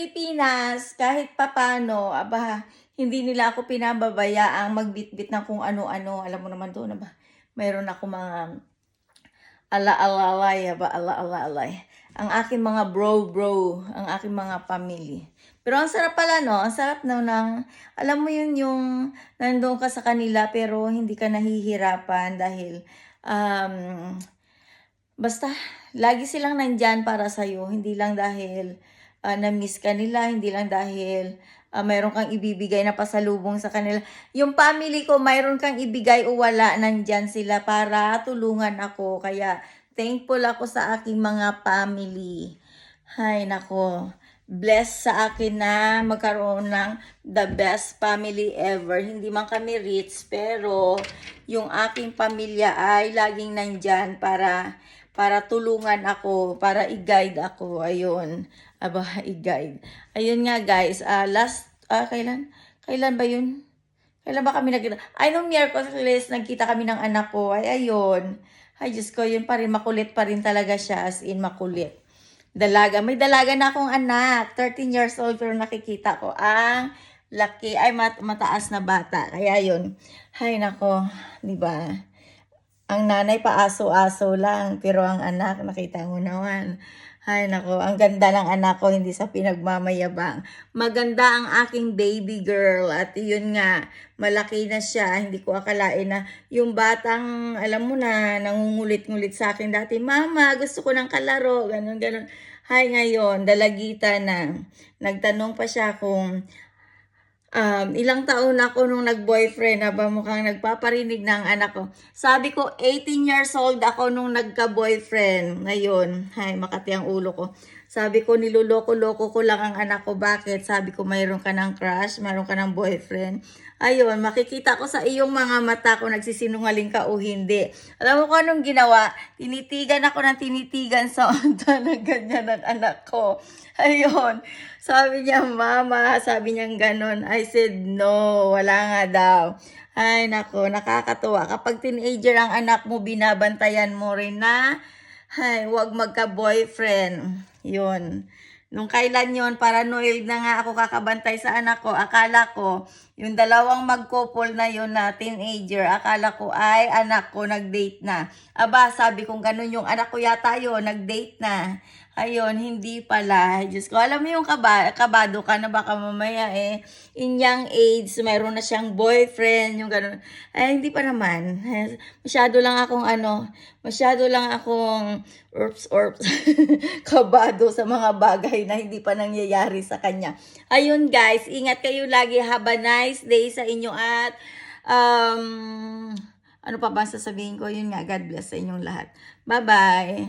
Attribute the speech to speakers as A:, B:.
A: Pilipinas, kahit papano, aba, hindi nila ako pinababayaang magbitbit ng kung ano-ano. Alam mo naman doon, aba, mayroon ako mga ala-alalay, aba, ala-alalay. Ang aking mga bro, ang aking mga family. Pero ang sarap pala, no? Ang sarap no, alam mo yun, yung nandoon ka sa kanila pero hindi ka nahihirapan dahil, basta, lagi silang nandyan para sa'yo. Hindi lang dahil na-miss ka nila, hindi lang dahil mayroon kang ibibigay na pasalubong sa kanila. Yung family ko, mayroon kang ibigay o wala, nandyan sila para tulungan ako. Kaya, thankful ako sa aking mga family. Hay, nako. Blessed sa akin na magkaroon ng the best family ever. Hindi man kami rich, pero yung aking pamilya ay laging nandyan para tulungan ako, para i-guide ako. Ayun. Aba, i-guide. Ayun nga guys, kailan ba yun? Kailan ba kami nagkita? Ay, nung Miyerkules, nagkita kami ng anak ko. Ay, ayun. Ay, Diyos ko, yun pa rin, makulit pa rin talaga siya, as in makulit. Dalaga. May dalaga na akong anak. 13 years old, pero nakikita ko ang laki, ay mataas na bata. Kaya yun. Ay, nako. Diba? Ang nanay pa aso-aso lang, pero ang anak, nakita mo naman. Ay, nako, ang ganda ng anak ko, hindi sa pinagmamayabang. Maganda ang aking baby girl, at yun nga, malaki na siya. Hindi ko akalain na yung batang, alam mo na, nangungulit-ngulit sa akin dati, Mama, gusto ko ng kalaro, ganun. Hay, ngayon, dalagita na. Nagtanong pa siya kung ilang taon ako nung nag-boyfriend, aba mukhang nagpaparinig ng anak ko. Sabi ko, 18 years old ako nung nagka-boyfriend. Ngayon, hay, makati ang ulo ko. Sabi ko, niloloko-loko ko lang ang anak ko. Bakit? Sabi ko, mayroon ka ng crush, mayroon ka ng boyfriend. Ayun, makikita ko sa iyong mga mata kung nagsisinungaling ka o hindi. Alam mo kung anong ginawa? Tinitigan ako ng tinitigan sa unta na ganyan ng anak ko. Ayun, sabi niya, Mama, sabi niya ganon. I said, no, wala nga daw. Ay, nako, nakakatuwa. Kapag teenager ang anak mo, binabantayan mo rin na, ay, huwag magka-boyfriend. Yun. Nung kailan yon, paranoid na nga ako kakabantay sa anak ko. Akala ko, yung dalawang magkopol na yon na teenager, akala ko ay anak ko nag-date na. Aba, sabi kong ganun yung anak ko yata yun, nag-date na. Ayun, hindi pala. Diyos ko, alam mo yung kabado ka na baka mamaya in young age, mayroon na siyang boyfriend, yung ganun. Ay, hindi pa naman. Masyado lang akong orps, kabado sa mga bagay na hindi pa nangyayari sa kanya. Ayun guys, ingat kayo lagi. Have a nice day sa inyo at ano pa ba sasabihin ko? Yun nga, God bless sa inyong lahat. Bye-bye!